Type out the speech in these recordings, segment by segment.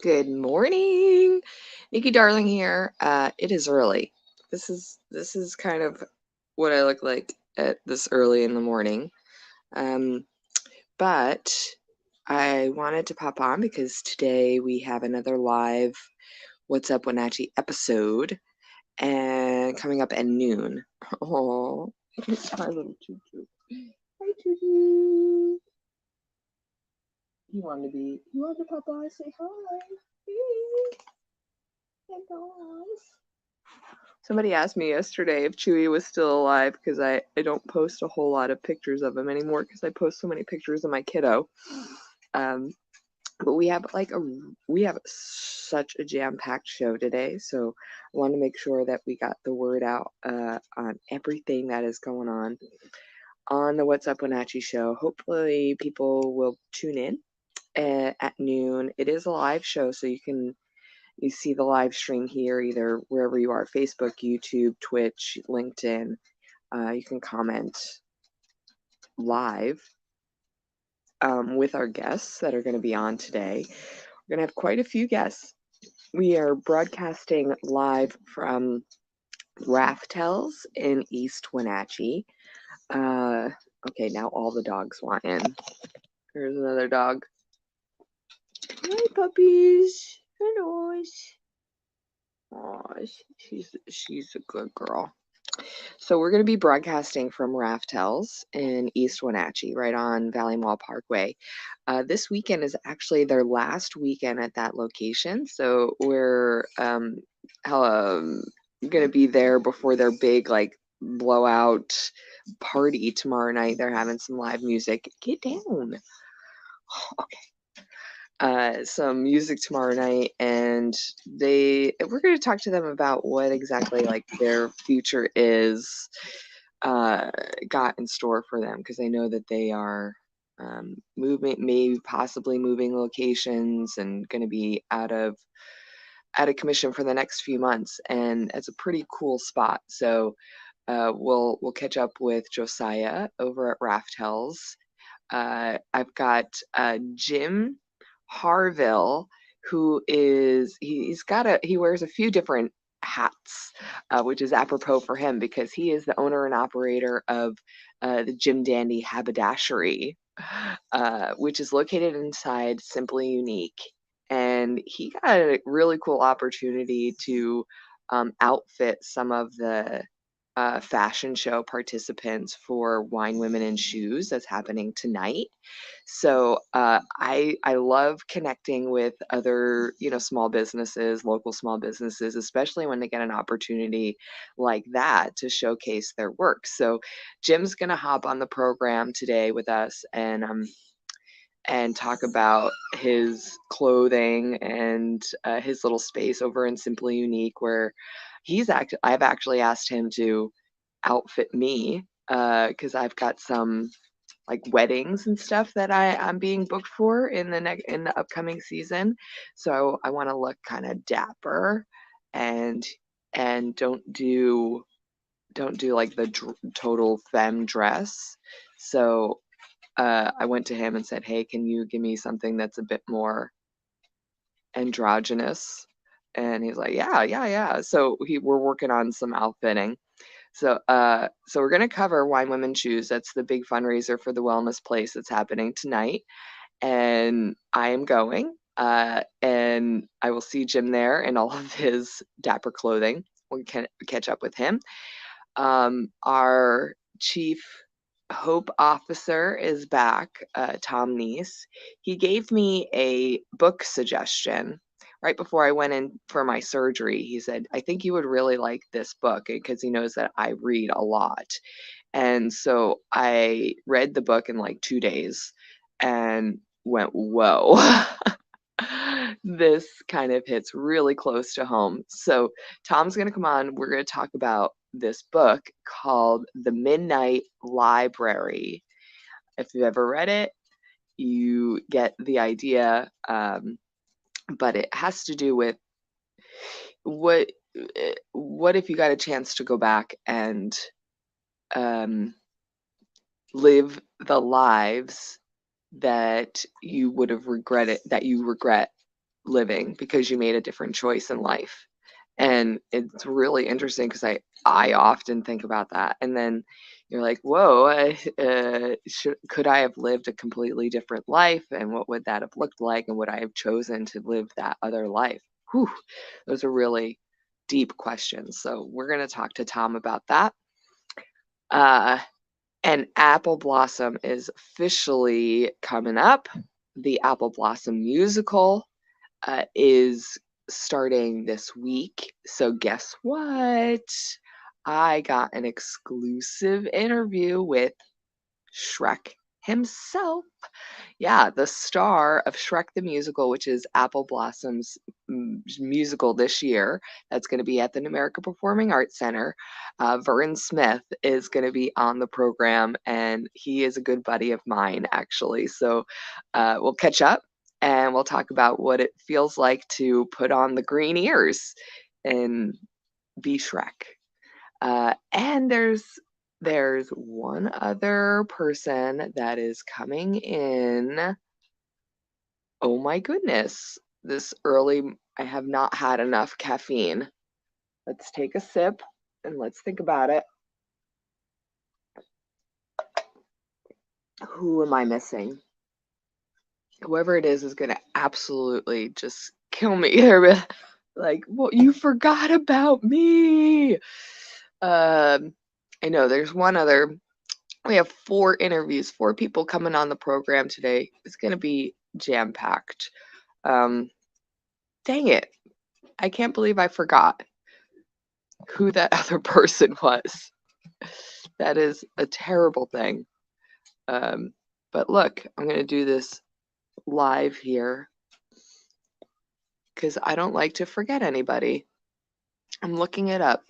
Good morning. Nikki Darling here. It is early. This is kind of what I look like at this early in the morning. Um, but I wanted to pop on because today we have another live What's Up Wenatchee episode and coming up at noon. Oh, it's my little choo choo. Hi choo choo. You want to pop on and say hi? Hey guys. Somebody asked me yesterday if Chewy was still alive because I don't post a whole lot of pictures of him anymore because I post so many pictures of my kiddo. Um, but we have such a jam-packed show today, so I want to make sure that we got the word out on everything that is going on the What's Up Wenatchee show. Hopefully, people will tune in at noon. It is a live show, so you see the live stream here, either wherever you are, Facebook, YouTube, Twitch, LinkedIn. You can comment live with our guests that are going to be on today. We're going to have quite a few guests. We are broadcasting live from Raftel's in East Wenatchee. Okay, now all the dogs want in. There's another dog. Hi, puppies. Hello. Oh, she's a good girl. So we're going to be broadcasting from Raftel's in East Wenatchee, right on Valley Mall Parkway. This weekend is actually their last weekend at that location, so we're going to be there before their big blowout party tomorrow night. They're having some live music. Get down. Okay. Some music tomorrow night, and we're going to talk to them about what exactly their future is got in store for them, because I know that they are maybe possibly moving locations and going to be out of commission for the next few months, and it's a pretty cool spot. So we'll catch up with Josiah over at Raftel's. I've got Jim Harville, who he wears a few different hats, which is apropos for him because he is the owner and operator of the Jim Dandy Haberdashery, which is located inside Simply Unique. And he got a really cool opportunity to outfit some of the fashion show participants for Wine, Women, and Shoes that's happening tonight. So I love connecting with other small businesses, local small businesses, especially when they get an opportunity like that to showcase their work. So Jim's gonna hop on the program today with us and talk about his clothing and his little space over in Simply Unique, where I've actually asked him to outfit me because I've got some weddings and stuff that I'm being booked for in the upcoming season. So I want to look kind of dapper and don't do like the total femme dress. So I went to him and said, "Hey, can you give me something that's a bit more androgynous?" And he's like, "Yeah, yeah, yeah." So we're working on some outfitting. So we're gonna cover Wine Women Choose. That's the big fundraiser for the wellness place that's happening tonight, and I am going. And I will see Jim there in all of his dapper clothing. We can catch up with him. Our chief Hope officer is back, Tom Neese. He gave me a book suggestion right before I went in for my surgery. He said, "I think you would really like this book," because he knows that I read a lot. And so I read the book in like 2 days and went, whoa. This kind of hits really close to home. So Tom's going to come on. We're going to talk about this book called The Midnight Library. If you've ever read it, you get the idea, but it has to do with what if you got a chance to go back and live the lives that you would have regretted, that you regret living because you made a different choice in life. And it's really interesting because I often think about that. And then you're like, whoa, could I have lived a completely different life? And what would that have looked like? And would I have chosen to live that other life? Whew, those are really deep questions. So we're going to talk to Tom about that. And Apple Blossom is officially coming up. The Apple Blossom musical is starting this week. So, guess what? I got an exclusive interview with Shrek himself. Yeah, the star of Shrek the Musical, which is Apple Blossom's musical this year, that's going to be at the Numerica Performing Arts Center. Vern Smith is going to be on the program, and he is a good buddy of mine, actually. So we'll catch up and we'll talk about what it feels like to put on the green ears and be Shrek. And there's one other person that is coming in. Oh my goodness. This early, I have not had enough caffeine. Let's take a sip and let's think about it. Who am I missing? Whoever it is going to absolutely just kill me. They're like, well, you forgot about me. I know there's one other. We have 4 interviews, 4 people coming on the program today. It's going to be jam-packed. Dang it. I can't believe I forgot who that other person was. That is a terrible thing. But look, I'm going to do this live here because I don't like to forget anybody. I'm looking it up.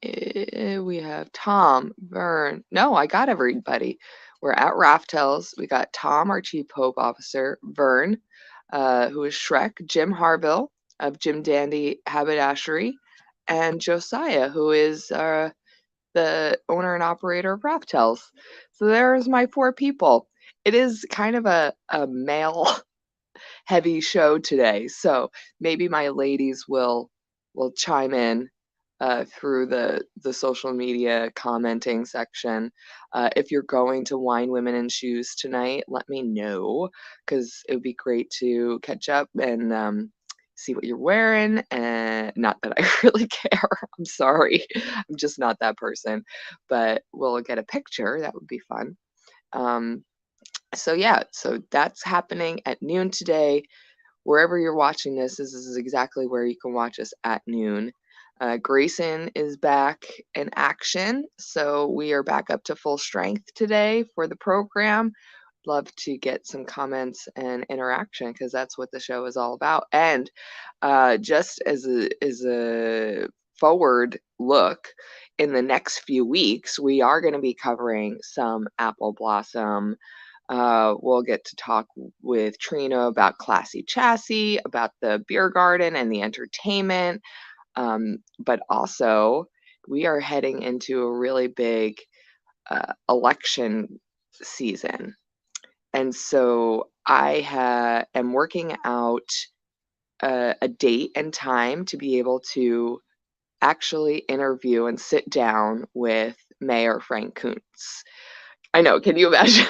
We have Tom, Vern. No, I got everybody. We're at Raftel's. We got Tom, our Chief Hope Officer, Vern, who is Shrek, Jim Harville of Jim Dandy Haberdashery, and Josiah, who is the owner and operator of Raftel's. So there's my 4 people. It is kind of a male heavy show today, so maybe my ladies will chime in through the social media commenting section. If you're going to Wine, Women, and Shoes tonight, let me know because it would be great to catch up and see what you're wearing. And not that I really care. I'm sorry. I'm just not that person. But we'll get a picture. That would be fun. So yeah, so that's happening at noon today. Wherever you're watching this is exactly where you can watch us at noon. Grayson is back in action, so we are back up to full strength today for the program. Love to get some comments and interaction because that's what the show is all about. And just as a forward look, in the next few weeks, we are going to be covering some Apple Blossom. We'll get to talk with Trina about Classy Chassis, about the beer garden and the entertainment. But also, we are heading into a really big election season. And so I am working out a date and time to be able to actually interview and sit down with Mayor Frank Kuntz. I know, can you imagine?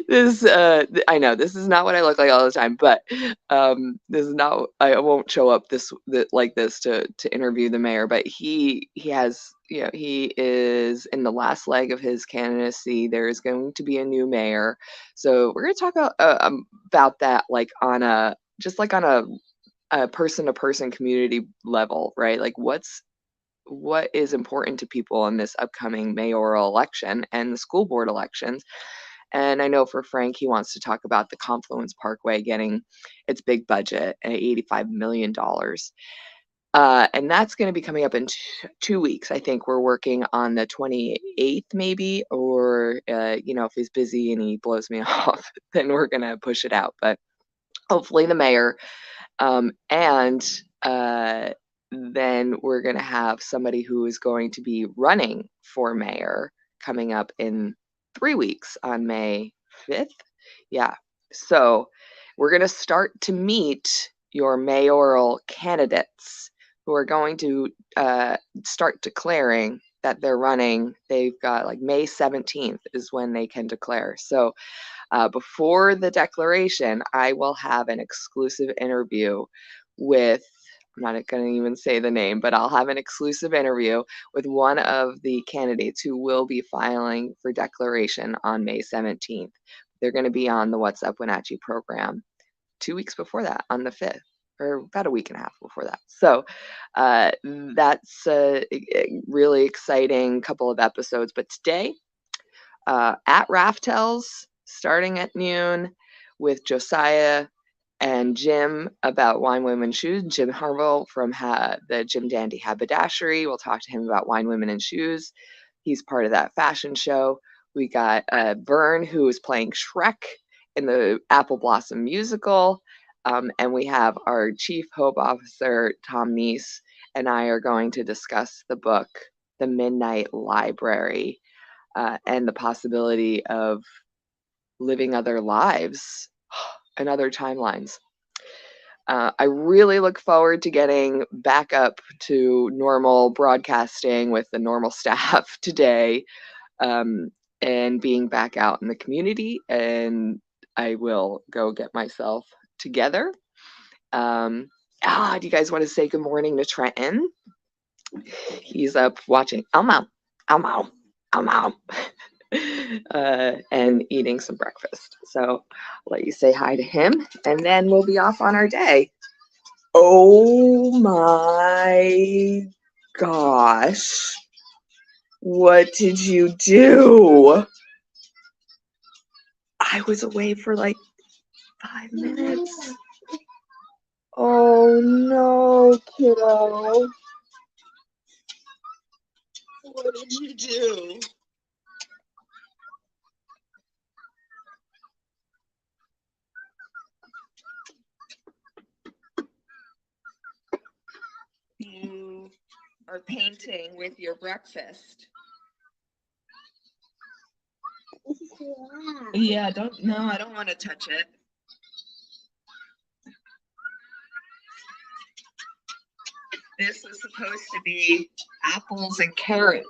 This I know this is not what I look like all the time, but this is not. I won't show up like this to interview the mayor. But he has, he is in the last leg of his candidacy. There is going to be a new mayor, so we're going to talk about that, like on a person to person community level, right? Like what is important to people in this upcoming mayoral election and the school board elections. And I know for Frank, he wants to talk about the Confluence Parkway getting its big budget at $85 million. And that's going to be coming up in 2 weeks. I think we're working on the 28th, maybe, or, if he's busy and he blows me off, then we're going to push it out. But hopefully the mayor. And then we're going to have somebody who is going to be running for mayor coming up in 3 weeks on May 5th. Yeah. So we're going to start to meet your mayoral candidates who are going to start declaring that they're running. They've got like May 17th is when they can declare. So before the declaration, I will have an exclusive interview with, I'm not going to even say the name, but I'll have an exclusive interview with one of the candidates who will be filing for declaration on May 17th. They're going to be on the What's Up Wenatchee program 2 weeks before that, on the 5th, or about a week and a half before that. So that's a really exciting couple of episodes. But today, at Raftel's, starting at noon, with Josiah and Jim about Wine Women Shoes. Jim Harville from the Jim Dandy Haberdashery. We'll talk to him about Wine Women and Shoes. He's part of that fashion show. We got Vern, who is playing Shrek in the Apple Blossom musical. And we have our Chief Hope Officer, Tom Neese, and I are going to discuss the book, The Midnight Library, and the possibility of living other lives and other timelines. I really look forward to getting back up to normal broadcasting with the normal staff today, and being back out in the community. And I will go get myself together. Do you guys want to say good morning to Trenton? He's up watching Elmo, Elmo, Elmo. And eating some breakfast. So I'll let you say hi to him, and then we'll be off on our day. Oh my gosh. What did you do? I was away for like 5 minutes. Oh no, kiddo. What did you do? You are painting with your breakfast. Yeah, I don't want to touch it. This is supposed to be apples and carrots.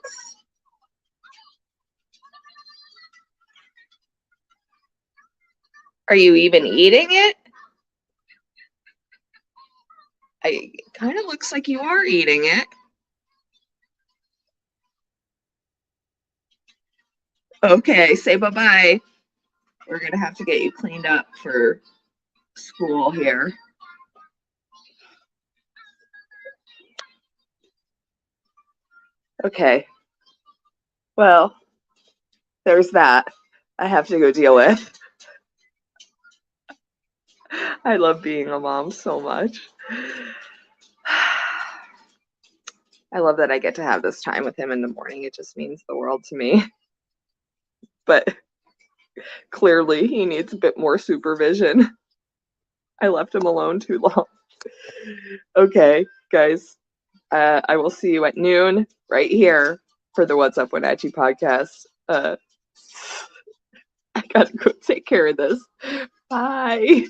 Are you even eating it? It kind of looks like you are eating it. Okay, say bye-bye. We're going to have to get you cleaned up for school here. Okay. Well, there's that I have to go deal with. I love being a mom so much. I love that I get to have this time with him in the morning. It just means the world to me. But clearly he needs a bit more supervision. I left him alone too long. Okay, guys. I will see you at noon right here for the What's Up Wenatchee podcast. I gotta go take care of this. Bye.